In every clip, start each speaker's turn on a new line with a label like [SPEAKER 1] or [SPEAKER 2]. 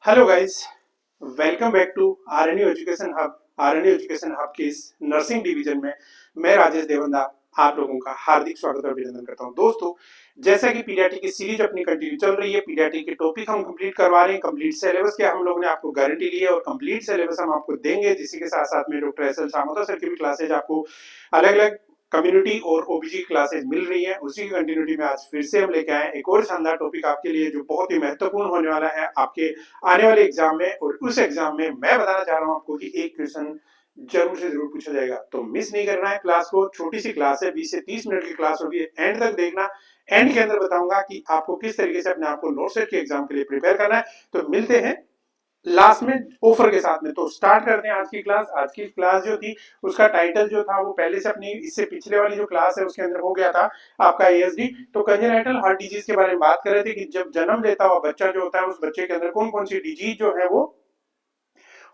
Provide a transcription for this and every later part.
[SPEAKER 1] Hello guys, welcome back to RNU education hub. RNU education hub के इस nursing division में मैं राजेश देवंदा आप लोगों का हार्दिक स्वागत और अभिनंदन करता हूं। दोस्तों, जैसा कि पीडियाट्रिक की सीरीज अपनी कंटिन्यू चल रही है, पीडियाट्रिक के टॉपिक हम कंप्लीट करवा रहे हैं। कंप्लीट सिलेबस के हम लोगों ने आपको गारंटी ली है और कंप्लीट सिलेबस हम आपको देंगे। जिसी के साथ साथ में doctor S L Samota sir की भी क्लासेज आपको अलग अलग कम्युनिटी और ओबीजी क्लासेज मिल रही है। उसी की कंटिन्यूटी में आज फिर से हम लेके आए एक और शानदार टॉपिक आपके लिए, जो बहुत ही महत्वपूर्ण होने वाला है आपके आने वाले एग्जाम में। और उस एग्जाम में मैं बताना चाह रहा हूं आपको कि एक क्वेश्चन जरूर से जरूर पूछा जाएगा, तो मिस नहीं करना है क्लास को। छोटी सी क्लास है, 20 से 30 मिनट की क्लास होगी, एंड तक देखना। एंड के अंदर बताऊंगा कि आपको किस तरीके से अपने आप को नोट सेट के एग्जाम के लिए प्रिपेयर करना है। तो मिलते हैं लास्ट में ऑफर के साथ में। तो स्टार्ट करते हैं आज की क्लास। आज की क्लास जो थी उसका टाइटल जो था वो पहले से अपनी इससे पिछले वाली जो क्लास है उसके अंदर हो गया था आपका एएसडी। तो कंजेनाइटल हार्ट डिजीज के बारे में बात कर रहे थे कि जब जन्म लेता हुआ बच्चा जो होता है उस बच्चे के अंदर कौन कौन सी डिजीज जो है वो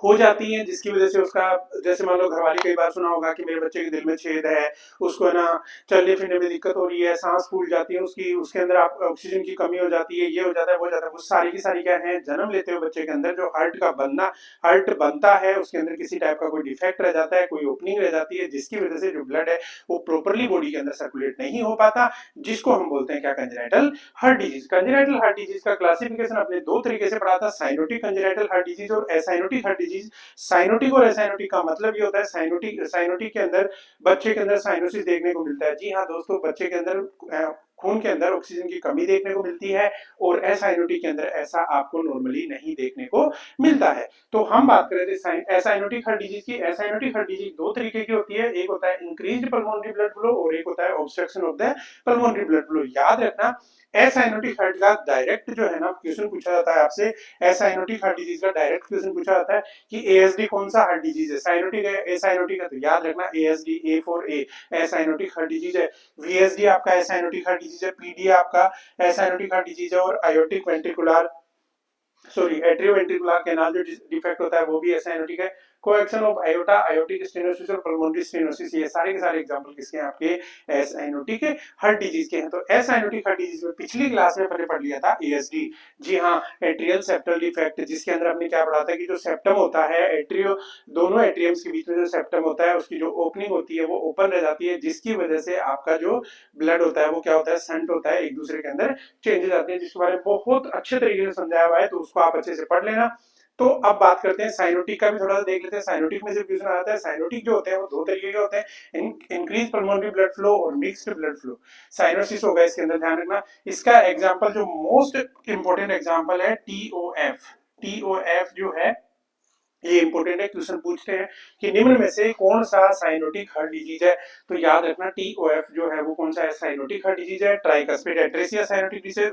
[SPEAKER 1] हो जाती है, जिसकी वजह से उसका, जैसे मान लो घरवाली कई बार सुना होगा कि मेरे बच्चे के दिल में छेद है, उसको है ना चलने फिरने में दिक्कत हो रही है, सांस फूल जाती है उसकी, उसके अंदर आप ऑक्सीजन की कमी हो जाती है, ये हो जाता है वो हो जाता है। वो सारी की सारी क्या है, जन्म लेते हुए बच्चे के अंदर जो हार्ट बनता है उसके अंदर किसी टाइप का कोई डिफेक्ट रह जाता है, कोई ओपनिंग रह जाती है, जिसकी वजह से जो ब्लड है वो प्रॉपरली बॉडी के अंदर सर्कुलेट नहीं हो पाता, जिसको हम बोलते हैं क्या, congenital heart disease. Congenital heart disease का क्लासिफिकेशन अपने दो तरीके से पढ़ा था, साइनोटिक कंजेनाइटल हार्ट डिजीज और एसाइनोटिक हार्ट डिजीज। साइनोटिक और एसाइनोटिक का मतलब ये होता है, साइनोटिक के अंदर बच्चे के अंदर साइनोसिस देखने को मिलता है। जी हाँ दोस्तों, बच्चे के अंदर खून के अंदर ऑक्सीजन की कमी देखने को मिलती है, और एसाइनोटिक के अंदर ऐसा आपको नॉर्मली नहीं देखने को मिलता है। तो हम बात कर रहे थे एसाइनोटिक हार्ट डिजीज की। एसाइनोटिक हार्ट डिजीज दो तरीके की होती है, एक होता है इंक्रीज्ड पल्मोनरी ब्लड फ्लो और एक होता है obstruction of the pulmonary blood flow. याद रखना, एसाइनोटिक हार्ट का डायरेक्ट जो है ना क्वेश्चन पूछा जाता है आपसे, एसाइनोटिक हार्ट डिजीज का डायरेक्ट क्वेश्चन पूछा जाता है कि एएसडी कौन सा हार्ट डिजीज है, साइनोटिक है एसाइनोटिक है। तो याद रखना ASD, A for a, acyanotic heart disease है। वीएसडी आपका एसाइनोटिक हार्ट डिजीज है, पीडी आपका एसाइनोटिक हार्ट डिजीज है, और आयोटिक वेंट्रिकुलर एट्रियोवेंट्रिकुलर कैनाल जो डिफेक्ट होता है वो भी एसाइनोटिक है। कोएक्शन ऑफ आयोटा, आयोटिक स्टेनोसिस और पल्मोनरी स्टेनोसिस, ये सारे के सारे एग्जांपल किसके हैं, आपके एसाइनोटिक हार्ट डिजीज के हैं। तो एसाइनोटिक हार्ट डिजीज में पिछली क्लास में पढ़ लिया था एएसडी। जी हाँ, एट्रियल सेप्टल डिफेक्ट, जिसके अंदर हमने क्या पढ़ा था कि जो सेप्टम होता है एट्रियो, दोनों एट्रियम्स के बीच में जो सेप्टम होता है उसकी जो ओपनिंग होती है वो ओपन रह जाती है, जिसकी वजह से आपका जो ब्लड होता है वो क्या होता है, संट होता है, एक दूसरे के अंदर चेंजेस आते हैं, जिसके बारे में बहुत अच्छे तरीके से समझाया हुआ है, तो उसको आप अच्छे से पढ़ लेना। तो अब बात करते हैं साइनोटिक का भी थोड़ा सा देख लेते हैं। साइनोटिक में से क्वेश्चन आता है, साइनोटिक जो होते हैं वो दो तरीके के होते हैं, इंक्रीज पल्मोनरी ब्लड फ्लो और मिक्स्ड ब्लड फ्लो। साइनोसिस होगा इसके अंदर, ध्यान रखना। इसका एग्जांपल जो मोस्ट इंपोर्टेंट एग्जांपल है टीओएफ। टीओएफ जो है ये इंपोर्टेंट है, क्वेश्चन पूछते हैं कि निम्न में से कौन सा साइनोटिक हार्ट डिजीज है। तो याद रखना टीओएफ जो है वो कौन सा है, साइनोटिक हार्ट डिजीज है। Tricuspid atresia cyanotic disease,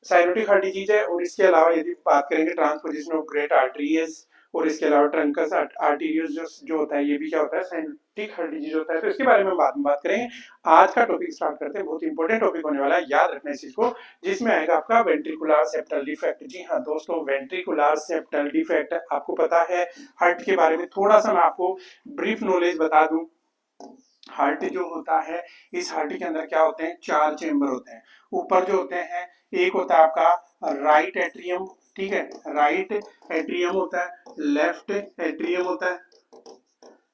[SPEAKER 1] cyanotic heart disease है। और इसके अलावा यदि बात करेंगे ट्रांसपोजिशन ऑफ ग्रेट आर्टरीज, और इसके अलावा ट्रंकस आर्टीरियस जो होता है ये भी क्या होता है, साइनोटिक हार्ट डिजीज होता है। तो इसके बारे में बाद में बात करेंगे। आज का टॉपिक स्टार्ट करते हैं, बहुत इंपॉर्टेंट टॉपिक होने वाला है, याद रखना इस चीज को, जिसमें आएगा आपका वेंट्रिकुलर सेप्टल डिफेक्ट। जी हाँ दोस्तों, वेंट्रिकुलर सेप्टल डिफेक्ट, आपको पता है हार्ट के बारे में थोड़ा सा मैं आपको ब्रीफ नॉलेज बता दूं। हार्ट जो होता है, इस हार्ट के अंदर क्या होते हैं, चार चेंबर होते हैं। ऊपर जो होते हैं, एक होता है आपका राइट एट्रियम, ठीक है, राइट एट्रियम होता है, लेफ्ट एट्रियम होता है,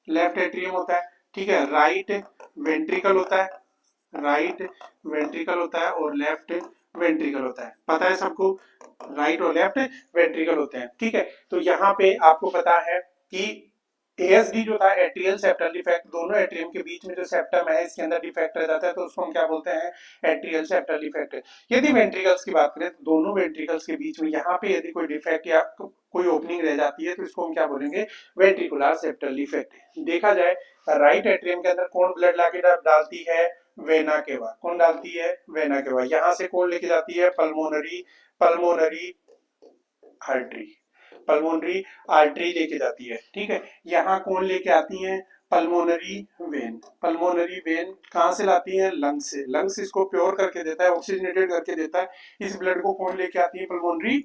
[SPEAKER 1] लेफ्ट एट्रियम होता है, ठीक है, राइट वेंट्रिकल होता है, राइट वेंट्रिकल होता है, और लेफ्ट वेंट्रिकल होता है। पता है सबको, राइट और लेफ्ट वेंट्रिकल होते हैं, ठीक है। तो यहाँ पे आपको पता है कि एएसडी जो था, एट्रियल सेप्टल डिफेक्ट, दोनों एट्रियम के बीच में जो सेप्टम है इसके अंदर डिफेक्ट रह जाता है, तो उसको हम क्या बोलते हैं, एट्रियल सेप्टल डिफेक्ट। यदि वेंट्रिकल्स की बात करें तो दोनों वेंट्रिकल्स के बीच में यहाँ पे यदि कोई डिफेक्ट या कोई ओपनिंग रह जाती है तो इसको हम क्या बोलेंगे, वेंट्रिकुलर सेप्टल डिफेक्ट। देखा जाए राइट एट्रियम के अंदर कौन ब्लड लाके डालती है, वेना केवा। कौन डालती है, वेना केवा। यहाँ से कौन लेके जाती है, pulmonary pulmonary artery, pulmonary artery लेके जाती है, ठीक है। यहाँ कौन लेके आती है, पल्मोनरी वेन। पल्मोनरी वेन कहाँ से लाती है, लंग्स से। लंग्स इसको प्योर करके देता है, ऑक्सीजनेटेड करके देता है। इस ब्लड को कौन लेके आती है, पल्मोनरी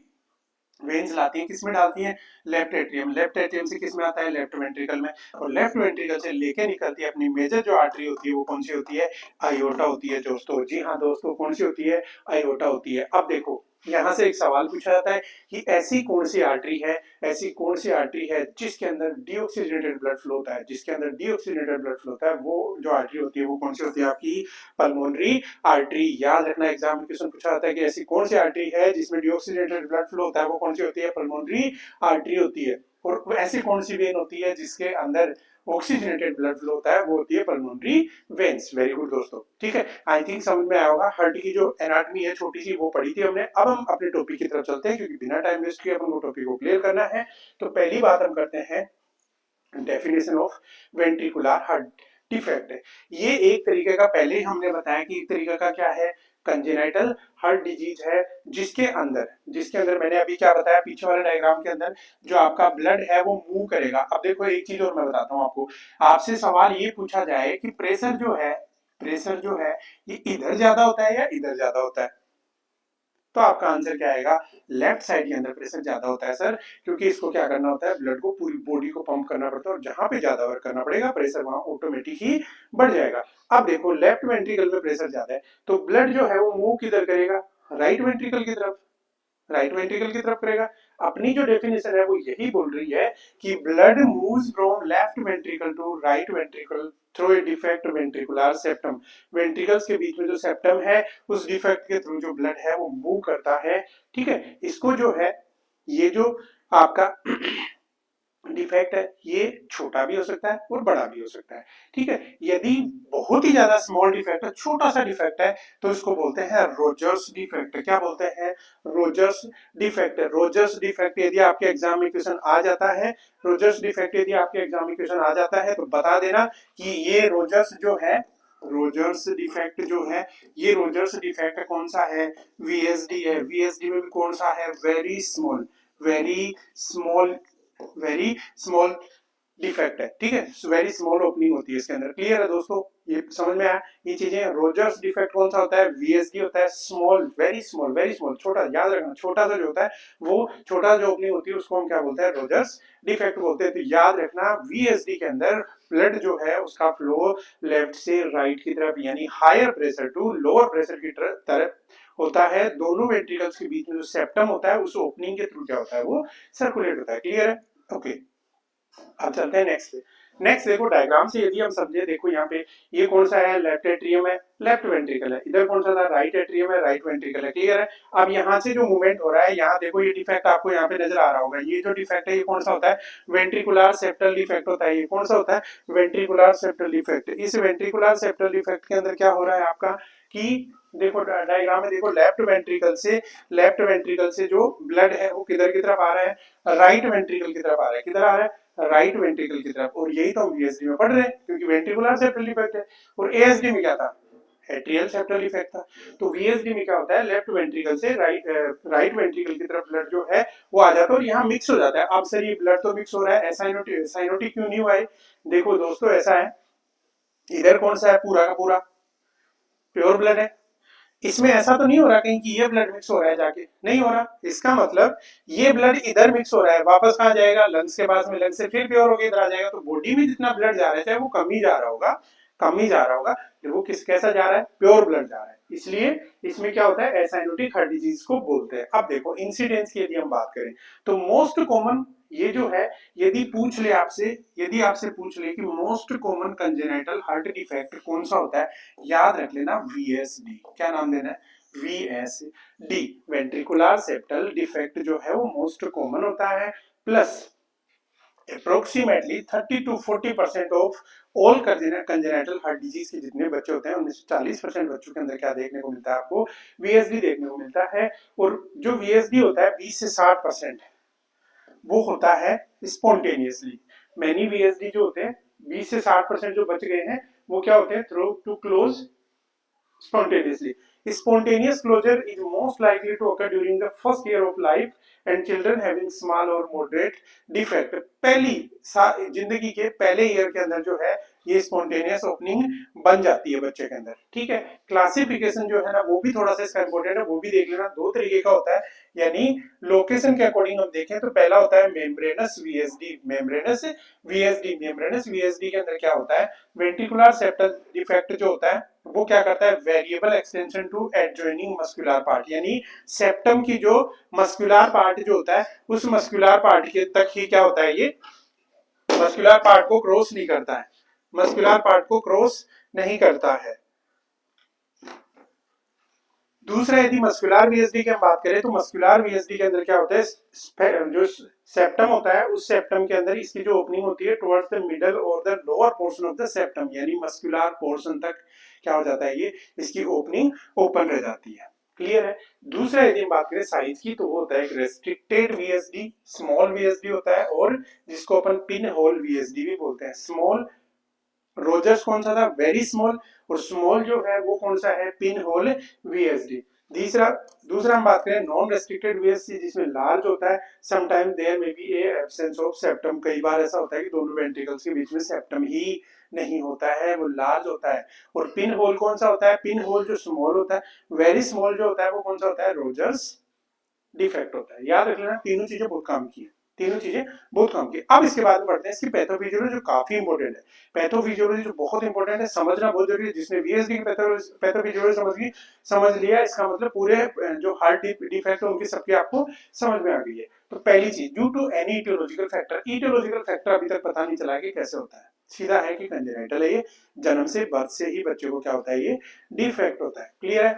[SPEAKER 1] वेन्स लाती हैं। किसमें डालती हैं, लेफ्ट एट्रियम। लेफ्ट एट्रियम से किसमें आता है, लेफ्ट वेंट्रिकल में। और लेफ्ट वेंट्रिकल से लेके निकलती है अपनी मेजर जो आर्टरी होती है वो कौन सी होती है, आयोटा होती है दोस्तों। जी हाँ दोस्तों, कौन सी होती है, आयोटा होती है। अब देखो यहाँ से एक सवाल पूछा जाता है कि ऐसी कौन सी आर्टरी है, ऐसी कौन सी आर्टरी है जिसके अंदर डीऑक्सीजनेटेड ब्लड फ्लो होता है, जिसके अंदर डीऑक्सीजनेटेड ब्लड फ्लो होता है, वो जो आर्टरी होती है वो कौन सी होती है, आपकी पल्मोनरी आर्टरी। याद रखना, एग्जाम में क्वेश्चन पूछा जाता है कि ऐसी कौन सी आर्टरी है जिसमें डीऑक्सीजनेटेड ब्लड फ्लो होता है, वो कौन सी होती है, पल्मोनरी आर्टरी होती है। और ऐसी कौन सी वेन होती है जिसके अंदर ऑक्सीजनेटेड ब्लड फ्लो होता है, वो होती है पल्मोनरी वेन्स। वेरी गुड दोस्तों, ठीक है। आई थिंक समझ में आया होगा। हार्ट की जो एनाटॉमी है छोटी सी, वो पढ़ी थी हमने। अब हम अपने टॉपिक की तरफ चलते हैं, क्योंकि बिना टाइम वेस्ट किए अपन को टॉपिक को क्लियर करना है। तो पहली बात हम करते हैं definition of ventricular heart defect है। ये एक तरीके का, पहले ही हमने बताया कि एक तरीके का क्या है, कंजेनाइटल हार्ट डिजीज है, जिसके अंदर मैंने अभी क्या बताया पीछे वाले डायग्राम के अंदर, जो आपका ब्लड है वो मूव करेगा। अब देखो एक चीज और मैं बताता हूँ आपको। आपसे सवाल ये पूछा जाए कि प्रेशर जो है ये इधर ज्यादा होता है या इधर ज्यादा होता है, तो आपका आंसर क्या आएगा, लेफ्ट साइड के अंदर प्रेशर ज्यादा होता है सर, क्योंकि इसको क्या करना होता है, ब्लड को पूरी बॉडी को पंप करना पड़ता है, और जहां पे ज्यादा वर्क करना पड़ेगा प्रेशर वहां ऑटोमेटिक ही बढ़ जाएगा। अब देखो लेफ्ट वेंट्रिकल में प्रेशर ज्यादा है, तो ब्लड जो है वो मूव किधर करेगा, राइट वेंट्रिकल की तरफ, करेगा। अपनी जो डेफिनेशन है वो यही बोल रही है कि blood moves from left ventricle to right ventricle through a defect ventricular septum. Ventricles के बीच में जो सेप्टम है, उस डिफेक्ट के थ्रू जो ब्लड है वो मूव करता है, ठीक है। इसको जो है, ये जो आपका डिफेक्ट है, ये छोटा भी हो सकता है और बड़ा भी हो सकता है, ठीक है। यदि बहुत ही ज्यादा स्मॉल डिफेक्ट है, छोटा सा डिफेक्ट है, तो इसको बोलते हैं रोजर्स डिफेक्ट। क्या बोलते हैं, रोजर्स डिफेक्ट। रोजर्स डिफेक्ट यदि आपके एग्जाम में क्वेश्चन आ जाता है, रोजर्स डिफेक्ट यदि आपके एग्जाम में क्वेश्चन आ जाता है, तो बता देना कि ये रोजर्स जो है, रोजर्स डिफेक्ट जो है, ये रोजर्स डिफेक्ट कौन सा है, वीएसडी है। वीएसडी में भी कौन सा है, very small, very small, very small defect है, ठीक है। वेरी स्मॉल ओपनिंग होती है इसके अंदर। क्लियर है दोस्तों, ये समझ में आया ये चीजें। रोजर्स डिफेक्ट कौन सा होता है, वीएसडी होता है, small, very small, very small, छोटा। याद रखना, छोटा सा जो होता है, वो छोटा जो ओपनिंग होती है उसको हम क्या बोलते हैं, रोजर्स डिफेक्ट बोलते हैं। तो याद रखना, वीएसडी के अंदर ब्लड जो है उसका फ्लो लेफ्ट से राइट की तरफ, यानी higher pressure to lower pressure की तरफ होता है। दोनों वेंट्रिकल्स के बीच में जो सेप्टम होता है, उस ओपनिंग के थ्रू क्या होता है, वो सर्कुलेट होता है। क्लियर है, ओके। अब चलते हैं नेक्स्ट पे। नेक्स्ट देखो डायग्राम से यदि हम समझे, देखो यहाँ पे ये कौन सा है, लेफ्ट एट्रियम है, लेफ्ट वेंट्रिकल है। इधर कौन सा था, राइट एट्रियम है, राइट वेंट्रिकल है। क्लियर है। अब यहाँ से जो मूवमेंट हो रहा है, यहाँ देखो ये डिफेक्ट आपको यहाँ पे नजर आ रहा होगा। ये जो डिफेक्ट है ये कौन सा होता है, वेंट्रिकुलर सेप्टल डिफेक्ट होता है। ये कौन सा होता है, वेंट्रिकुलर सेप्टल डिफेक्ट। इस वेंट्रिकुलर सेप्टल डिफेक्ट के अंदर क्या हो रहा है आपका, कि देखो डायग्राम में देखो, लेफ्ट वेंट्रिकल से जो ब्लड है वो किधर की तरफ आ रहा है, राइट वेंट्रिकल की तरफ आ रहा है। किधर आ रहा है, राइट वेंट्रिकल की तरफ। और यही तो हम वीएसडी में पढ़ रहे हैं, क्योंकि वेंट्रिकुलर सेप्टल डिफेक्ट है। और एएसडी में क्या था, एट्रियल सेप्टल डिफेक्ट था। तो वीएसडी में क्या होता है, लेफ्ट वेंट्रिकल से राइट वेंट्रिकल की तरफ ब्लड जो है वो आ जाता है, और यहाँ मिक्स हो जाता है। अब सर ये ब्लड तो मिक्स हो रहा है, साइनोटिक क्यों नहीं हुआ है। देखो दोस्तों ऐसा है, इधर कौन सा है, पूरा का पूरा प्योर ब्लड है। इसमें ऐसा तो नहीं हो रहा कहीं कि ये ब्लड मिक्स हो रहा है, जाके नहीं हो रहा। इसका मतलब ये ब्लड इधर मिक्स हो रहा है, वापस कहाँ जाएगा, लंग्स के पास में, लंग्स से फिर प्योर होकर इधर आ जाएगा। तो बॉडी में जितना ब्लड जा रहा है, चाहे वो कम ही जा रहा होगा, वो कैसा जा रहा है, प्योर ब्लड जा रहा है। इसलिए इसमें क्या होता है, एसाइनोटिक हार्ट डिजीज को बोलते हैं। अब देखो इंसिडेंस की यदि हम बात करें, तो मोस्ट कॉमन ये जो है, यदि आपसे पूछ ले कि most common congenital heart defect कौन सा होता है, याद रख लेना वीएसडी। क्या नाम देना है, वीएसडी। वेंट्रिकुलर सेप्टल डिफेक्ट जो है वो मोस्ट कॉमन होता है। Plus approximately 30 to 40% of all congenital heart disease के जितने बच्चे होते हैं, उनमें से 40% बच्चों के अंदर क्या देखने को मिलता है, आपको वीएसडी देखने को मिलता है। और जो वीएसडी होता है 20 से 60% वो होता है स्पॉन्टेनियसली। मैनी वीएसडी जो होते हैं 20 से 60% जो बच गए हैं, वो क्या होते हैं, through to close spontaneously. Spontaneous closure is most likely to occur during the first year of life and children having small or moderate defect. पहली जिंदगी के पहले ईयर के अंदर जो है ये स्पॉन्टेनियस ओपनिंग बन जाती है बच्चे के अंदर। ठीक है, क्लासिफिकेशन जो है ना वो भी थोड़ा सा इसका इंपॉर्टेंट है, वो भी देख लेना। दो तरीके का होता है, यानी लोकेशन के अकॉर्डिंग हम देखें तो पहला होता है मेम्ब्रेनस वीएसडी। मेम्ब्रेनस वीएसडी के अंदर क्या होता है, वेंट्रिकुलर सेप्टल डिफेक्ट जो होता है वो क्या करता है, variable extension to adjoining muscular part, यानी सेप्टम की जो मस्कुलर पार्ट जो होता है उस मस्कुलर पार्ट के तक ही क्या होता है, ये मस्कुलर पार्ट को क्रॉस नहीं करता है, मस्कुलर पार्ट को क्रॉस नहीं करता है। दूसरा, यदि मस्कुलर वीएसडी की हम बात करें तो मस्कुलर वीएसडी के अंदर क्या होता है, जो सेप्टम होता है उस सेप्टम के अंदर इसकी जो ओपनिंग होती है टुवर्ड्स द मिडल और the lower portion of the septum, यानी मस्कुलर पोर्शन तक क्या हो जाता है, ये इसकी ओपनिंग ओपन रह जाती है। क्लियर है। दूसरा, यदि हम बात करें साइज की तो वो होता है रेस्ट्रिक्टेड वीएसडी, स्मॉल वीएसडी होता है, और जिसको अपन पिन होल वीएसडी भी बोलते हैं। स्मॉल रोजर्स कौन सा था, वेरी स्मॉल, और स्मॉल जो है वो कौन सा है, पिन होल वीएसडी। दूसरा हम बात करें नॉन रेस्ट्रिक्टेड वीएसडी, जिसमें लार्ज होता है, sometime there may be a absence of septum, कई बार ऐसा होता है कि दोनों वेंट्रिकल्स के बीच में सेप्टम ही नहीं होता है, वो लार्ज होता है। और पिन होल कौन सा होता है, पिन होल जो स्मॉल होता है। वेरी स्मॉल जो होता है वो कौन सा होता है, रोजर्स डिफेक्ट होता है। याद रख लेना, तीनों चीजें बहुत काम की है, तीनों चीजें बहुत काम की। अब इसके बाद में पढ़ते हैं इसकी पैथोफिजियोलॉजी, जो काफी इंपॉर्टेंट है। पैथोफिजियोलॉजी जो बहुत इंपॉर्टेंट है, समझना बहुत जरूरी है। जिसने वीएसडी की पैथोफिजियोलॉजी समझ लिया, इसका मतलब पूरे जो हार्ट डिफेक्ट है उनकी सबकी आपको समझ में आ गई है। तो पहली चीज, due to any etiological factor. Etiological factor अभी तक पता नहीं चला कि कैसे होता है, सीधा है कि कंजेनिटल है, ये जन्म से, बर्थ से ही बच्चे को क्या होता है, ये डिफेक्ट होता है। क्लियर है।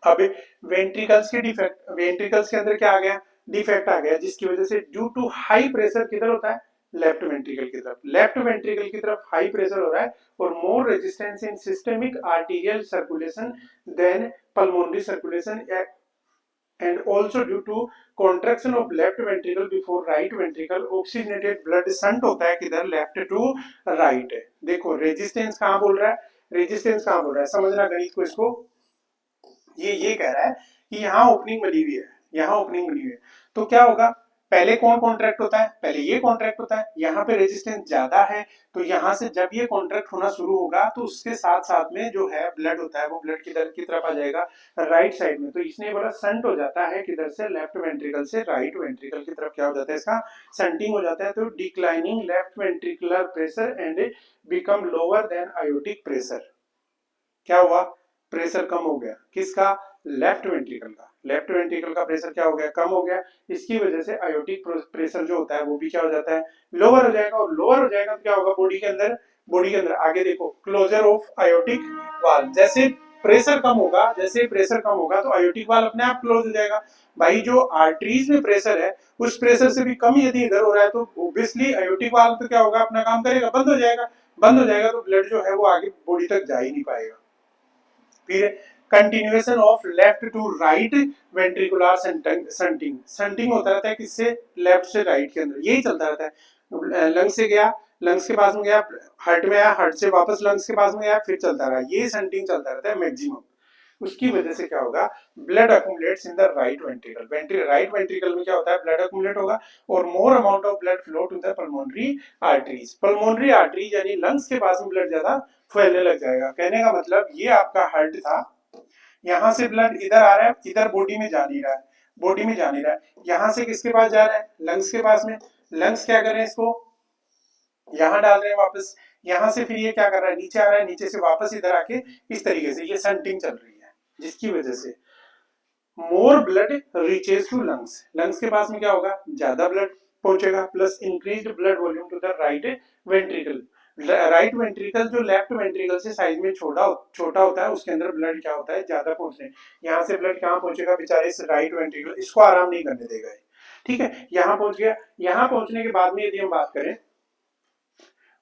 [SPEAKER 1] अब वेंट्रिकल्स के डिफेक्ट, वेंट्रिकल्स के अंदर क्या आ गया, डिफेक्ट आ गया, जिसकी वजह से ड्यू टू हाई प्रेशर किधर होता है, लेफ्ट वेंट्रिकल की तरफ, लेफ्ट वेंट्रिकल की तरफ हाई प्रेशर हो रहा है, और more resistance in systemic arterial circulation than pulmonary circulation, and also due to contraction of left ventricle before right ventricle, oxygenated blood shunt होता है किधर, लेफ्ट टू राइट। देखो रेजिस्टेंस कहाँ बोल रहा है, रेजिस्टेंस कहाँ बोल रहा है, समझना गणित को। इसको ये कह रहा है कि यहाँ ओपनिंग बनी हुई है, यहाँ ओपनिंग बनी हुई है, तो क्या होगा, पहले कौन कॉन्ट्रैक्ट होता है, पहले ये कॉन्ट्रैक्ट होता है, यहाँ पे रेजिस्टेंस ज्यादा है, तो यहाँ से जब ये कॉन्ट्रैक्ट होना शुरू होगा तो उसके साथ साथ में जो है ब्लड होता है वो ब्लड किधर की तरफ आ जाएगा, राइट साइड में। तो इसने बोला संट हो जाता है किधर से, लेफ्ट वेंट्रिकल से राइट वेंट्रिकल की तरफ क्या हो जाता है, इसका संटिंग हो जाता है। तो declining left ventricular pressure and become lower than aortic pressure. क्या हुआ, प्रेशर कम हो गया, किसका, लेफ्ट वेंट्रिकल का, लेफ्ट वेंट्रिकल का प्रेशर क्या हो गया, कम हो गया। इसकी वजह से आयोटिक प्रेशर जो होता है वो भी क्या हो जाता है, लोअर हो जाएगा, और लोअर हो जाएगा तो क्या होगा, बॉडी के अंदर आगे देखो, क्लोजर ऑफ आयोटिक वाल्व। जैसे प्रेशर कम होगा, जैसे प्रेशर कम होगा तो आयोटिक वाल्व अपने आप क्लोज हो जाएगा। भाई जो आर्टरीज में प्रेशर है उस प्रेशर से भी कम यदि इधर हो रहा है तो ऑब्वियसली आयोटिक वाल्व तो क्या होगा, अपना काम करेगा, बंद हो जाएगा, बंद हो जाएगा तो ब्लड जो है वो आगे बॉडी तक जा ही नहीं पाएगा। फिर continuation of left to right ventricular shunting, shunting होता रहता है किससे, लेफ्ट से राइट के अंदर, यही चलता रहता है। लंग्स से गया, लंग्स के पास में गया, हार्ट में आया, हार्ट से वापस लंग्स के पास में गया, फिर चलता रहा, ये संटिंग चलता रहता है मैक्सिमम। उसकी वजह से क्या होगा, blood accumulates in the right ventricle, right ventricle में क्या होता है, ब्लड अक्यूमुलेट होगा, और more amount of blood flow to the pulmonary arteries, pulmonary arteries यानी लंग्स के पास में ब्लड ज्यादा फैलने लग जाएगा। कहने का मतलब ये आपका हार्ट था, यहाँ से ब्लड इधर आ रहा है, इधर बॉडी में जा नहीं रहा है, बॉडी में जा नहीं रहा है, यहाँ से किसके पास जा रहा है, लंग्स के पास में। लंग्स क्या कर रहे हैं, इसको यहाँ डाल रहे हैं वापस, यहाँ से फिर ये क्या कर रहा है, नीचे आ रहा है, नीचे से वापस इधर आके इस तरीके से ये संटिंग चल रही है, जिसकी वजह से more blood reaches to lungs, lungs के पास में क्या होगा, ज्यादा ब्लड पहुंचेगा, plus increased blood volume to the right ventricle. Right ventricle जो लेफ्ट वेंट्रिकल से साइज में छोटा होता है, उसके अंदर ब्लड क्या होता है, ज्यादा पहुंचने, यहाँ से ब्लड कहाँ पहुंचेगा, बेचारे इस राइट वेंट्रिकल, इसको आराम नहीं करने देगा। ठीक है, यहाँ पहुंच गया, यहाँ पहुंचने के बाद में यदि हम बात करें,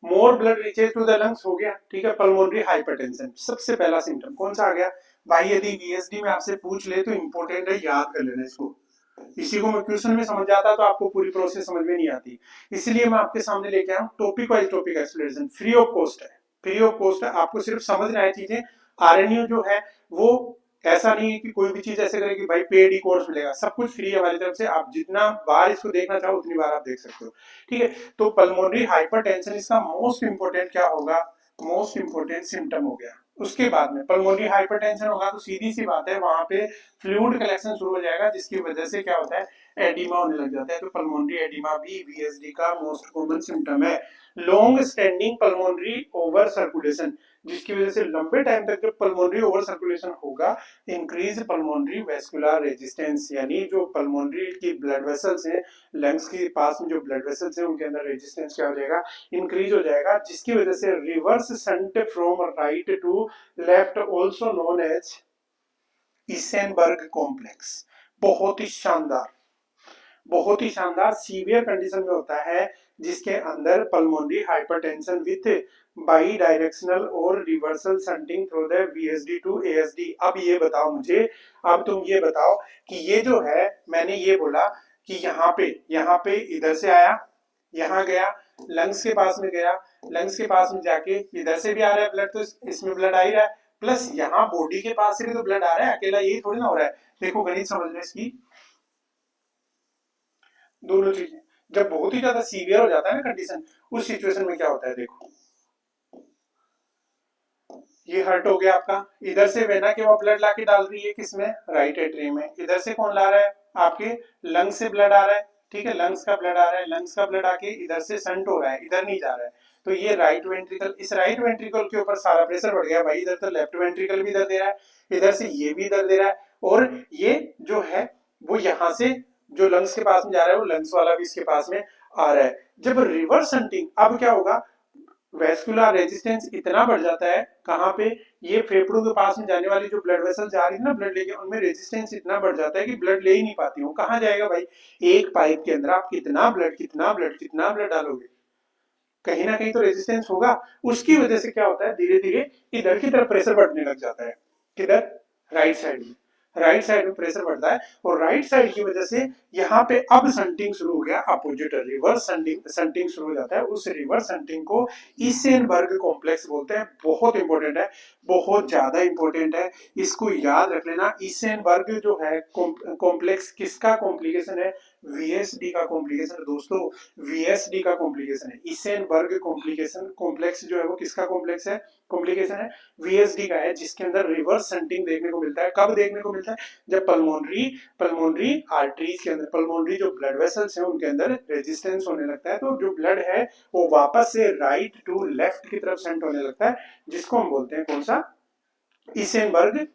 [SPEAKER 1] more blood reaches to the lungs हो गया। ठीक है, पल्मोनरी हाइपरटेंशन सबसे पहला सिम्टम कौन सा आ गया भाई, यदि वीएसडी में आपसे पूछ ले तो इंपॉर्टेंट है, याद कर लेना इसको। इसी को मैं क्वेश्चन में समझ जाता तो आपको पूरी प्रोसेस समझ में नहीं आती, इसलिए मैं आपके सामने लेके आया हूं topic wise topic explanation, free of cost है, फ्री ऑफ कॉस्ट है, आपको सिर्फ समझना है चीजें। आरएनयू जो है वो ऐसा नहीं है कि कोई भी चीज ऐसे करे कि भाई पेड ही कोर्स मिलेगा, सब कुछ फ्री है हमारी तरफ से, आप जितना बार इसको देखना चाहो उतनी बार आप देख सकते हो। ठीक है, तो पल्मोनरी हाइपरटेंशन इसका मोस्ट इंपोर्टेंट क्या होगा, मोस्ट इंपोर्टेंट सिम्टम हो गया। उसके बाद में पल्मोनरी हाइपरटेंशन होगा तो सीधी सी बात है वहां पे फ्लूइड कलेक्शन शुरू हो जाएगा, जिसकी वजह से क्या होता है, एडिमा होने लग जाता है। तो पल्मोनरी एडिमा भी वीएसडी का मोस्ट कॉमन सिम्टम है। Long standing pulmonary over circulation, जिसकी वजह से लंबे टाइम तक जब पल्मोनरी ओवर सर्कुलेशन होगा, इंक्रीज पल्मोनरी वेस्कुलर रेजिस्टेंस, यानी जो पल्मोनरी की ब्लड वेसल्स हैं, लंग्स के पास में जो ब्लड वेसल्स हैं उनके अंदर रेजिस्टेंस क्या हो जाएगा, इंक्रीज हो जाएगा, जिसकी वजह से reverse shunt from right to left, also known as Eisenberg complex. बहुत ही शानदार, बहुत ही शानदार सीवियर कंडीशन में होता है, जिसके अंदर pulmonary hypertension with bidirectional और reversal shunting through the VSD to ASD. अब ये बताओ मुझे, अब तुम ये बताओ कि ये जो है, मैंने ये बोला कि यहाँ पे इधर से आया, यहाँ गया, लंग्स के पास में गया, लंग्स के पास में जाके इधर से भी आ रहा है ब्लड, तो इसमें ब्लड आ ही रहा है, प्लस यहाँ बॉडी के पास से भी तो ब्लड आ रहा है, अकेला यही थोड़ी ना हो रहा है। देखो गणित समझ लो इसकी, दोनों चीजें जब बहुत ही ज्यादा सीवियर हो जाता है ना कंडीशन, उस सिचुएशन में क्या होता है, देखो ये हर्ट हो गया आपका, इधर से वेना के वो ब्लड लाके डाल रही है किसमें, राइट एट्रियम में, इधर से कौन ला रहा है, आपके लंग्स से ब्लड आ रहा है। ठीक है, लंग्स का ब्लड आ रहा है, लंग्स का ब्लड आके इधर से संट हो रहा है, इधर नहीं जा रहा है, तो ये राइट वेंट्रिकल, इस राइट वेंट्रिकल के ऊपर सारा प्रेशर बढ़ गया भाई, इधर तो लेफ्ट वेंट्रिकल भी दर्द दे रहा है, इधर से ये भी दर्द दे रहा है, और ये जो है वो यहाँ से जो लंग्स के पास में जा रहा है वो लंग्स वाला भी इसके पास में आ रहा है। जब रिवर्स संटिंग, अब क्या होगा, वेस्कुलर रेजिस्टेंस इतना बढ़ जाता है, कहाँ पे, ये फेफड़ों के पास में जाने वाली जो ब्लड वेसल जा रही है ना ब्लड लेके, उनमें रेजिस्टेंस इतना बढ़ जाता है कि ब्लड ले ही नहीं पाती हूँ, कहाँ जाएगा भाई, एक पाइप के अंदर आप कितना ब्लड कितना ब्लड कितना ब्लड डालोगे, कहीं ना कहीं तो रेजिस्टेंस होगा। उसकी वजह से क्या होता है, धीरे धीरे इधर की तरफ प्रेशर बढ़ने लग जाता है, किधर, राइट साइड में, राइट साइड में प्रेशर बढ़ता है, और राइट साइड की वजह से यहाँ पे अब संटिंग शुरू हो गया, अपोजिट रिवर्स संटिंग शुरू हो जाता है। उस रिवर्स संटिंग को इसेनबर्ग कॉम्प्लेक्स बोलते हैं। बहुत इंपॉर्टेंट है, बहुत ज्यादा इंपॉर्टेंट है, इसको याद रख लेना। इसेनबर्ग जो है कॉम्प्लेक्स किसका कॉम्प्लिकेशन है, वीएसडी का कॉम्प्लिकेशन दोस्तों, वीएसडी का कॉम्प्लिकेशन है। इसेनबर्ग कॉम्प्लिकेशन कॉम्प्लेक्स जो है वो किसका कॉम्प्लेक्स है, कॉम्प्लिकेशन है वीएसडी का है, जिसके अंदर रिवर्स संटिंग देखने को मिलता है। कब देखने को मिलता है, जब पल्मोनरी आर्टरीज के अंदर, पल्मोनरी जो ब्लड वेसल्स हैं उनके अंदर रेजिस्टेंस होने लगता है, तो जो ब्लड है वो वापस से राइट टू लेफ्ट की तरफ सेंट होने लगता है, जिसको हम बोलते हैं कौन सा, इसेनबर्ग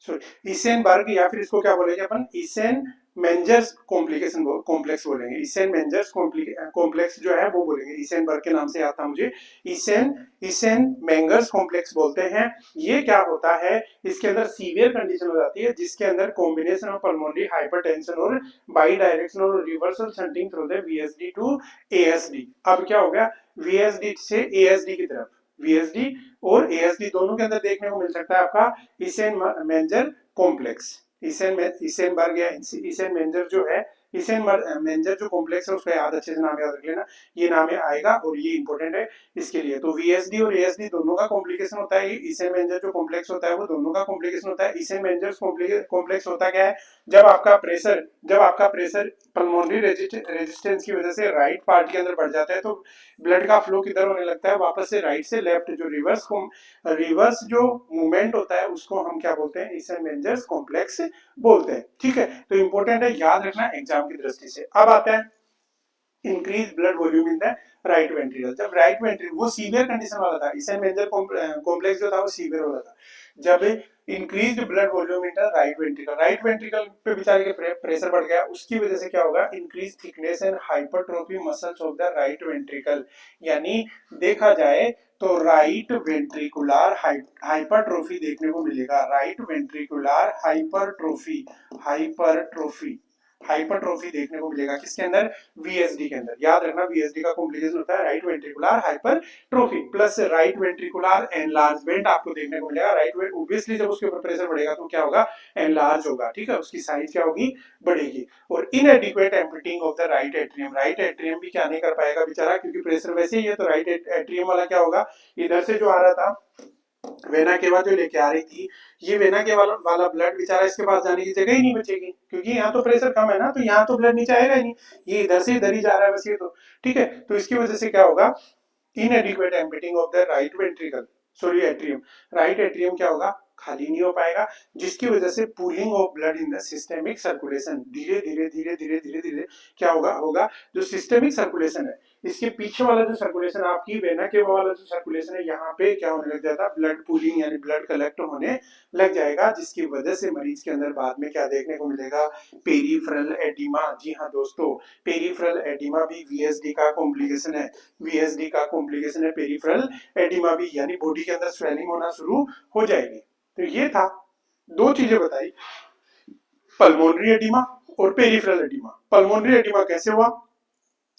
[SPEAKER 1] सॉरी इसेनबर्ग, या फिर इसको क्या बोलेंगे अपन, इसेन मेंजर्स कॉम्प्लिकेशन कॉम्प्लेक्स बोलेंगे, इसेन मेंजर्स कॉम्प्लेक्स जो है वो बोलेंगे, इसेनबर्ग के नाम से आता मुझे, इसेन इसेन मेंगर्स कॉम्प्लेक्स बोलते हैं। ये क्या होता है, इसके अंदर सीवियर कंडीशन हो जाती है, जिसके अंदर कॉम्बिनेशन ऑफ पल्मोनरी हाइपरटेंशन और बाई डायरेक्शनल और reversal shunting through the VSD to ASD. अब क्या हो गया, वीएसडी से एएसडी की तरफ, वीएसडी और एएसडी दोनों के अंदर देखने को मिल सकता है आपका इसेन मेंजर कॉम्प्लेक्स। इसेनबर्ग या इसेन मेंजर जो है, इसेन मेंजर जो कॉम्प्लेक्स है उसका याद, अच्छे से नाम याद रख लेना, ये नाम आएगा और ये इंपॉर्टेंट है इसके लिए। तो वीएसडी और एएसडी दोनों का कॉम्प्लिकेशन होता है, इसेन मेंजर जो कॉम्प्लेक्स होता है वो दोनों का कॉम्प्लिकेशन होता है। इसेन मेंजर कॉम्प्लेक्स होता क्या है, जब आपका प्रेशर पल्मोनरी रेजिस्टेंस की वजह से राइट पार्ट के अंदर बढ़ जाता है, तो ब्लड का फ्लो किधर होने लगता है, वापस से राइट से लेफ्ट, जो रिवर्स जो मूवमेंट होता है उसको हम क्या बोलते हैं, इसेन मेंजर्स कॉम्प्लेक्स बोलते हैं। ठीक है, तो इंपॉर्टेंट है, याद रखना एग्जाम की दृष्टि से। अब आता है increase blood volume in the right ventricle. जब राइट वेंट्रिकल वो सीवियर कंडीशन वाला था, इसेन मेंजर कॉम्प्लेक्स जो था वो सीवियर वाला था, जब increase blood volume in the right ventricle, right ventricle पे बेचारे के प्रेशर बढ़ गया, उसकी वजह से क्या होगा, increase thickness and hypertrophy muscles of the right ventricle. यानी देखा जाए तो राइट वेंट्रिकुलर हाइपरट्रोफी देखने को मिलेगा, right ventricular hypertrophy, hypertrophy hypertrophy देखने को मिलेगा किसके अंदर, वीएसडी के अंदर। याद रखना वीएसडी का कॉम्प्लिकेशन होता है right ventricular hypertrophy plus right ventricular enlargement आपको देखने को मिलेगा। राइट वेंट ऑब्वियसली जब उसके ऊपर प्रेशर बढ़ेगा तो क्या होगा, एनलार्ज होगा, ठीक है, उसकी साइज क्या होगी, बढ़ेगी। और इनएडिक्वेट emptying of the right atrium, right atrium भी क्या नहीं कर पाएगा बेचारा, क्योंकि प्रेशर वैसे ही है, तो राइट एट्रियम वाला क्या होगा, इधर से जो आ रहा था वेना केवा जो लेके आ रही थी, ये वेना केवा वाला ब्लड बेचारा इसके पास जाने की जगह ही नहीं बचेगी, क्योंकि यहाँ तो प्रेशर कम है ना, तो यहाँ तो ब्लड नीचे आएगा ही नहीं, ये इधर से इधर ही जा रहा है बस ये तो, ठीक है। तो इसकी वजह से क्या होगा, इनएडिक्वेट emptying of the right ventricle, sorry atrium, right atrium क्या होगा, खाली नहीं हो पाएगा, जिसकी वजह से pooling of blood in the systemic circulation, धीरे धीरे धीरे धीरे धीरे धीरे क्या होगा जो सिस्टेमिक सर्कुलेशन है, इसके पीछे वाला जो सर्कुलेशन आपकी वेना के वाला जो सर्कुलेशन है, यहाँ पे क्या होने लग जाता है, ब्लड पूलिंग यानी ब्लड कलेक्ट होने लग जाएगा, जिसकी वजह से मरीज के अंदर बाद में क्या देखने को मिलेगा, पेरिफेरल एडिमा। जी हाँ दोस्तों, पेरिफेरल एडिमा भी वीएसडी का कॉम्प्लिकेशन है, वीएसडी का कॉम्प्लिकेशन है पेरिफेरल एडिमा भी, यानी बॉडी के अंदर स्वेलिंग होना शुरू हो जाएगी। तो ये था, दो चीजें बताई, पल्मोनरी एडिमा और पेरिफेरल एडिमा। पल्मोनरी एडिमा कैसे हुआ,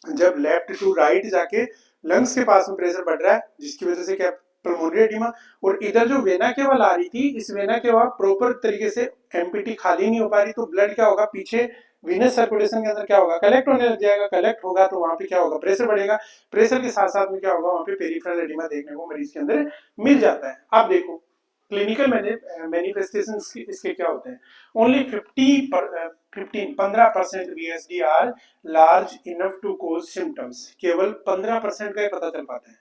[SPEAKER 1] जब लेफ्ट टू राइट जाके लंग्स के पास में प्रेशर बढ़ रहा है, जिसकी वजह से क्या, पल्मोनरी एडिमा। और इधर जो वेना केवल आ रही थी, इस वेना केवल प्रॉपर तरीके से एमपीटी खाली नहीं हो पा रही, तो ब्लड क्या होगा, पीछे विनस सर्कुलेशन के अंदर क्या होगा, कलेक्ट होने लग जाएगा, कलेक्ट होगा तो वहां पे क्या होगा, प्रेशर बढ़ेगा, प्रेशर के साथ साथ में क्या होगा, वहां पे पेरिफेरल एडिमा देखने को मरीज के अंदर मिल जाता है। आप देखो क्लिनिकल मैनिफेस्टेशन इसके क्या होते हैं, only 15% VSD are large enough to cause symptoms, केवल 15% का ही पता चल पाता है,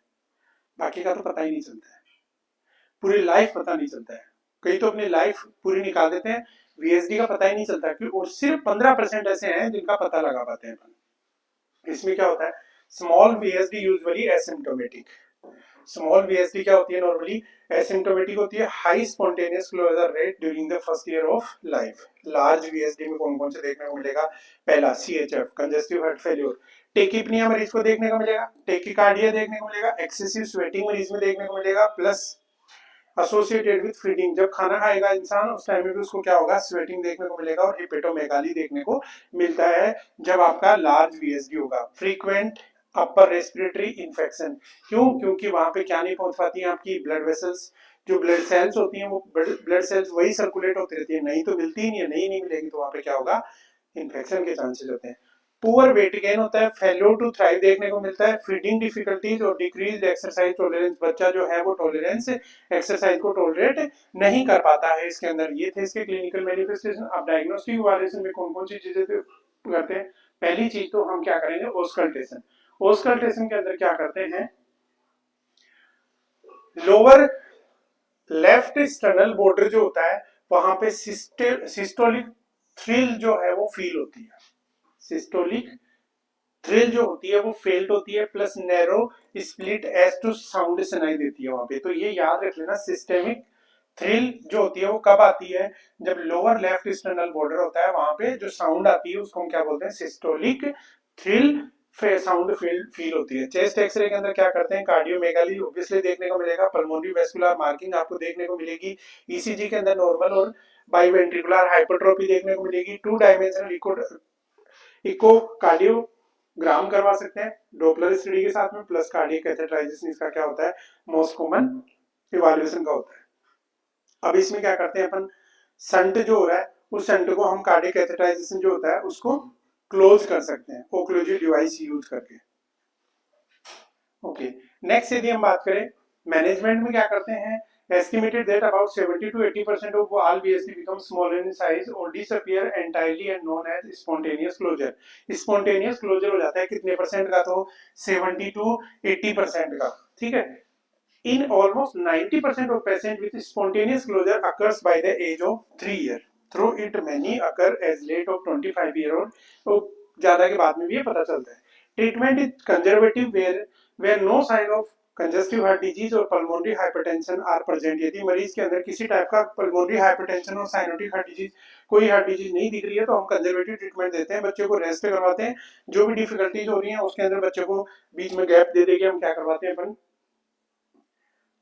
[SPEAKER 1] बाकी का तो पता ही नहीं चलता है, पूरी लाइफ पता नहीं चलता है, कई तो अपनी लाइफ पूरी निकाल देते हैं, VSD का पता ही नहीं चलता, क्यों, और सिर्फ 15% ऐसे हैं जिनका पता लगा पाते हैं। इसमें क्या होता है, small VSD usually asymptomatic, small VSD क्या होती है, नॉर्मली एसिम्प्टोमेटिक होती है, high spontaneous closure rate during the first year of life. Large VSD में कौन कौन से देखने को मिलेगा, पहला CHF congestive heart failure, tachypnoea मरीज को देखने को मिलेगा, टेकिकार्डिया देखने को मिलेगा, एक्सेसिव स्वेटिंग मरीज में देखने को मिलेगा, प्लस एसोसिएटेड विद फीडिंग, जब खाना खाएगा इंसान उस टाइम में भी उसको क्या होगा, स्वेटिंग देखने को मिलेगा, और हिपेटोमेगाली देखने को मिलता है जब आपका लार्ज VSD होगा। फ्रीक्वेंट अपर रेस्पिरेटरी इन्फेक्शन, क्यों, क्योंकि वहां पे क्या नहीं पहुंच पाती है आपकी ब्लड वेसल्स, जो ब्लड सेल्स होती हैं वो ब्लड सेल्स वही सर्कुलेट होती रहती है, नहीं तो मिलती ही नहीं है, नहीं मिलेगी तो वहां पे क्या होगा, इन्फेक्शन के चांसेस होते हैं। पुअर वेट गेन होता है, फेल्योर टू थ्राइव देखने को मिलता है, फीडिंग डिफिकल्टीज और डिक्रीज एक्सरसाइज टॉलरेंस, बच्चा जो है वो टॉलरेंस एक्सरसाइज को टॉलरेट नहीं कर पाता है इसके अंदर। ये थे इसके क्लिनिकल मैनिफेस्टेशन। अब डायग्नोस्टिक इवैल्यूएशन में कौन कौन सी चीजें करते हैं, पहली चीज तो हम क्या करेंगे, ऑस्कल्टेशन। ऑस्कल्टेशन के अंदर क्या करते हैं, लोअर लेफ्ट स्टर्नल बॉर्डर जो होता है वहां पे सिस्टोलिक थ्रिल जो है वो फील होती है, सिस्टोलिक थ्रिल जो होती है वो फेल्ट होती है, plus narrow split S two sound सुनाई देती है वहां पे। तो ये याद रख लेना, सिस्टेमिक थ्रिल जो होती है वो कब आती है, जब लोअर लेफ्ट स्टर्नल बॉर्डर होता है वहां पे जो साउंड आती है उसको हम क्या बोलते हैं, सिस्टोलिक थ्रिल साउंड फील होती है। चेस्ट एक्सरे के अंदर क्या करते हैं, कार्डियोमेगाली ऑब्वियसली देखने को मिलेगा, पल्मोनरी वेस्कुलर मार्किंग आपको देखने को मिलेगी, ईसीजी के अंदर नॉर्मल और बाइवेंट्रिकुलर हाइपरट्रोफी देखने को मिलेगी, 2 डायमेंशनल इको कार्डियोग्राम करवा सकते हैं डॉपलर स्टडी के साथ में, प्लस कार्डियक कैथेटराइजेशन इसका क्या होता है, मोस्ट कॉमन इवैल्यूएशन का होता है। अब इसमें क्या करते हैं अपन, संट जो हो रहा है उस संट को हम कार्डियक कैथेटराइजेशन जो होता है उसको क्लोज कर सकते हैं ओक्लूसिव डिवाइस यूज करके। ओके, नेक्स्ट यदि हम बात करें मैनेजमेंट में क्या करते हैं, estimated that about 70 to 80% of all VSD become smaller in size or disappear entirely and known as spontaneous closure। spontaneous closure हो जाता है कितने परसेंट का, तो 70 to 80% का, ठीक है। In almost 90% of patients with spontaneous closure occurs by the age of 3 year, through it many occur as late of 25 year old, तो ज्यादा के बाद में भी ये पता चलता है। Treatment is conservative where no sign of congestive heart disease और पल्मोनरी हाइपरटेंशन आर प्रेजेंट। यदि मरीज के अंदर किसी टाइप का पल्मोनरी हाइपरटेंशन और साइनोटिक हार्ट डिजीज, कोई हार्ट डिजीज नहीं दिख रही है, तो हम कंजर्वेटिव ट्रीटमेंट देते हैं, बच्चे को रेस्ट करवाते हैं, जो भी डिफिकल्टीज हो रही है उसके अंदर बच्चे को बीच में गैप दे देके हम क्या करवाते हैं अपन,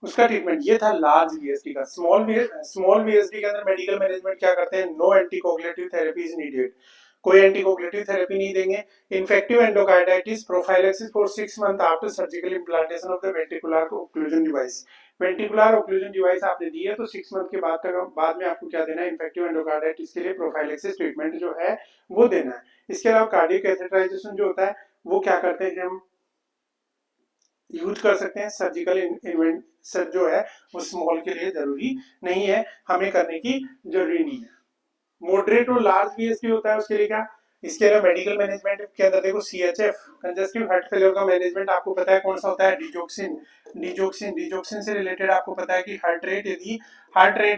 [SPEAKER 1] उसका ट्रीटमेंट। ये था लार्ज VSD का। स्मॉल VSD के अंदर मेडिकल मैनेजमेंट क्या करते हैं, नो एंटीकोगुलेटिव थेरेपी इज नीडेड, कोई एंटीकोगुलेटिव थेरेपी नहीं देंगे। Infective endocarditis prophylaxis for 6 month after surgical implantation of the ventricular occlusion device. Ventricular occlusion device आपने दी है तो 6 मंथ के बाद में आपको क्या देना है, इन्फेक्टिव एंडोकार्डाइटिस के लिए प्रोफाइलेक्सिस ट्रीटमेंट जो है वो देना है। इसके अलावा कार्डियक कैथेटराइजेशन जो होता है वो क्या करते हैं हम यूज कर सकते हैं। सर्जिकल इन्वेंशन जो है वो स्मॉल के लिए जरूरी नहीं है, हमें करने की जरूरी नहीं है। मॉडरेट और लार्ज वीएसडी होता है उसके लिए क्या, इसके अलावा मेडिकल मैनेजमेंट के अंदर देखो सीएचएफ कंजस्टिव हार्ट फेलियर का मैनेजमेंट आपको पता है कौन सा होता है, डिजोक्सिन। डिजोक्सिन से रिलेटेड आपको पता है कि हार्ट रेट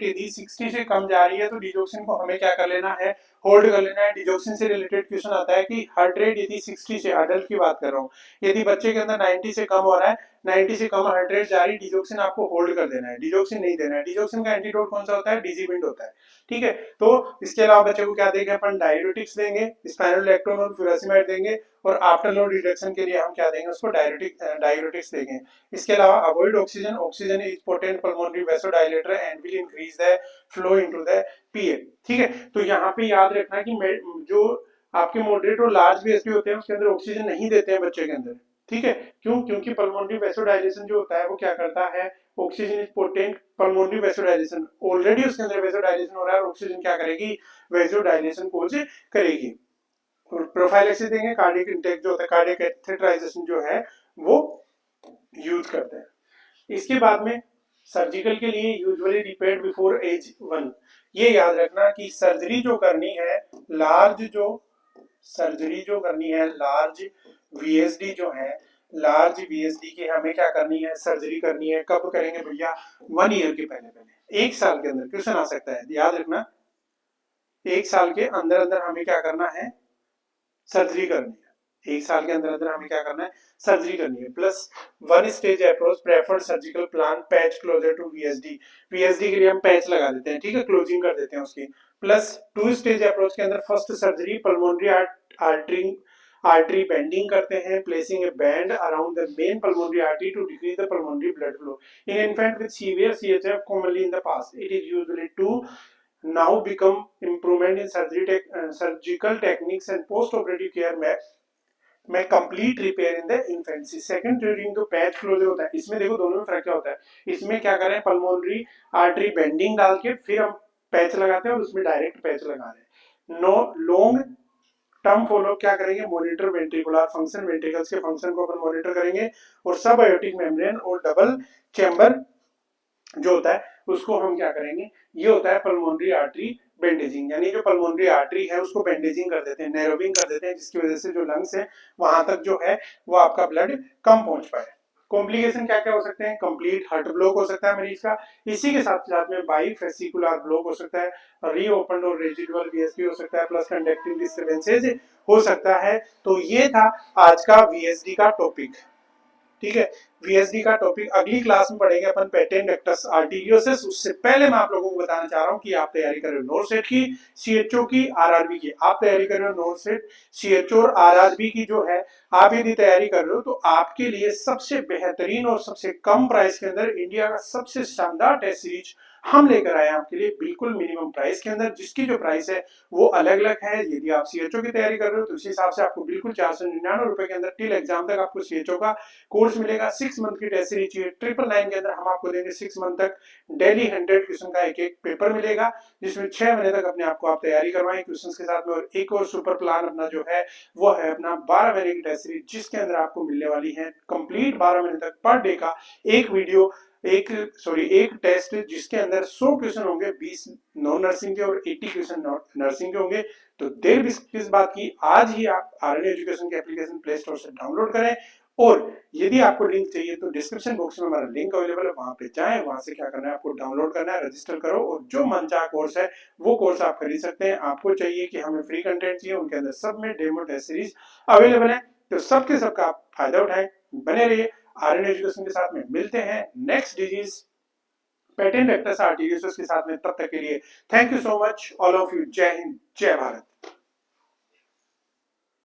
[SPEAKER 1] यदि 60 से कम जा रही है तो डिजोक्सिन को हमें क्या कर लेना है, होल्ड कर लेना है। डिजोक्सिन से रिलेटेड क्वेश्चन आता है कि हार्ट रेट यदि 60 से, अडल्ट की बात कर रहा हूँ, यदि बच्चे के अंदर 90 से कम हो रहा है, 90 से कम हार्ट रेट जा रही, डिजोक्सिन आपको होल्ड कर देना है, डिजोक्सिन नहीं देना है। डिजोक्सिन का एंटीडोट कौन सा होता है, डिजिबिंड होता है, ठीक है। तो इसके अलावा बच्चे को क्या देंगे अपन, डाययूरेटिक्स देंगे, स्पाइरोलैक्टोन और फुरासिमाइड देंगे, और आफ्टर लोड रिडक्शन के लिए हम क्या देंगे उसको, डाययूरेटिक्स देंगे। इसके अलावा avoid oxygen, oxygen is potent pulmonary vasodilator and will increase the flow into the PA, ठीक है। तो यहाँ पे याद रखना कि जो आपके मॉडरेट और लार्ज वीएसडी होते हैं उसके अंदर ऑक्सीजन नहीं देते हैं बच्चे के अंदर, ठीक है। क्यों, क्योंकि पल्मोनरी वैसोडाइलेशन जो होता है वो क्या करता है, oxygen is potent pulmonary vasodilation, already उसके अंदर वैसोडाइलेशन हो रहा है और ऑक्सीजन क्या करेगी, वैसोडाइलेशन कोज करेगी। प्रोफाइलेक्सिस देंगे, कार्डियक इंटेक जो होता है, कार्डियक कैथेटराइजेशन जो है वो यूज करते हैं। इसके बाद में सर्जिकल के लिए यूजुअली रिपेयर्ड बिफोर एज 1। ये याद रखना कि सर्जरी जो करनी है, सर्जरी जो करनी है लार्ज वीएसडी जो है, लार्ज वीएसडी की हमें क्या करनी है, सर्जरी करनी है। कब करेंगे भैया, 1 ईयर के पहले, 1 साल के अंदर। क्वेश्चन आ सकता है, याद रखना 1 साल के अंदर अंदर हमें क्या करना है, सर्जरी करनी है। 1 साल के अंदर अंदर हमें क्या करना है, सर्जरी करनी है। Plus 1 stage approach preferred surgical plan patch closure to VSD, VSD के लिए हम पैच लगा देते हैं, ठीक है, क्लोजिंग कर देते हैं उसकी। प्लस 2 स्टेज अप्रोच के अंदर first surgery pulmonary artery banding करते हैं, placing a band around the main pulmonary artery to decrease the pulmonary blood flow in infant with severe CHF commonly in the past. It is usually to now become improvement in surgical techniques and post-operative care में complete repair in the infancy। Second treating तो patch closure होता है, इसमें देखो दोनों में फर्क क्या होता है, इसमें क्या करें, पल्मोनरी आर्टरी बेंडिंग डाल के फिर हम पैच लगाते हैं और उसमें डायरेक्ट पैच लगा रहे हैं। नो लॉन्ग टर्म फॉलो क्या करेंगे, मॉनिटर वेंट्रिकुलर फंक्शन, वेंट्रिकल्स के फंक्शन को अपन मॉनिटर करेंगे, और सब आयोटिक मेम्ब्रेन और डबल चैम्बर जो होता है उसको हम क्या करेंगे, ये होता है पल्मोनरी आर्टरी बैंडेजिंग, यानी जो पल्मोनरी आर्टरी है उसको बैंडेजिंग कर देते हैं, नैरोविंग कर देते हैं, जिसकी वजह से जो लंग्स है वहां तक जो है वो आपका ब्लड कम पहुंच पाए। कॉम्प्लिकेशन क्या क्या हो सकते हैं, कंप्लीट हार्ट ब्लॉक हो सकता है मरीज का, इसी के साथ साथ में बाई फेसिकुलर ब्लॉक हो सकता है, रीओपन और रेजिडुअल वीएसडी हो सकता है, प्लस कंडक्टिंग डिस्टर्बेंसेज हो सकता है। तो ये था आज का वीएसडी का टॉपिक, ठीक है। वीएसडी का टॉपिक अगली क्लास में पढ़ेंगे अपन पेटेंट डक्टस आर्टेरियोसिस। उससे पहले मैं आप लोगों को बताना चाह रहा हूं कि आप तैयारी कर रहे हो नॉर्सेट की, सीएचओ की, आरआरबी की, आप तैयारी कर रहे हो नॉर्सेट, सीएचओ और आरआरबी की जो है, आप यदि तैयारी कर रहे हो तो आपके लिए सबसे बेहतरीन और सबसे कम प्राइस के अंदर इंडिया का सबसे शानदार टेस्ट सीरीज हम लेकर आए हैं आपके लिए, बिल्कुल मिनिमम प्राइस के अंदर, जिसकी जो प्राइस है वो अलग अलग है। यदि आप सीएचओ की तैयारी कर रहे हो तो उस हिसाब से आपको बिल्कुल 499 रुपए के अंदर टिल एग्जाम तक आपको सीएचओ का कोर्स मिलेगा। 6 मंथ की टेस्ट सीरीज चाहिए 999 के अंदर हम आपको देंगे 6 मंथ तक डेली 100 क्वेश्चन का एक एक पेपर मिलेगा, जिसमें 6 महीने तक अपने आप तैयारी करवाएं क्वेश्चन के साथ में। और एक और सुपर प्लान अपना जो है वो है अपना 12 महीने की टेस्ट सीरीज, जिसके अंदर आपको मिलने वाली है कंप्लीट 12 महीने तक पर डे का एक वीडियो, एक टेस्ट, जिसके अंदर 100 क्वेश्चन होंगे, 20 नॉन नर्सिंग के और 80 क्वेश्चन नर्सिंग के होंगे। तो देर किस बात की, आज ही आप आरएन एजुकेशन की एप्लीकेशन प्ले स्टोर से डाउनलोड करें, और यदि आपको लिंक चाहिए तो डिस्क्रिप्शन बॉक्स में हमारा लिंक अवेलेबल है, वहां पे जाएं, वहां से क्या करना है, आपको डाउनलोड करना है, रजिस्टर करो, और जो मनचाहा कोर्स है वो कोर्स आप खरीद सकते हैं। आपको चाहिए कि हमें फ्री कंटेंट चाहिए, उनके अंदर सब में डेमो टेस्ट सीरीज अवेलेबल है, तो सबके सबका आप फायदा उठाएं, बने रहिए। आरएन एजुकेशन के साथ में मिलते हैं next disease patent ductus arteriosus के साथ में, तब तक के लिए thank you so much all of you. जय हिंद, जय भारत।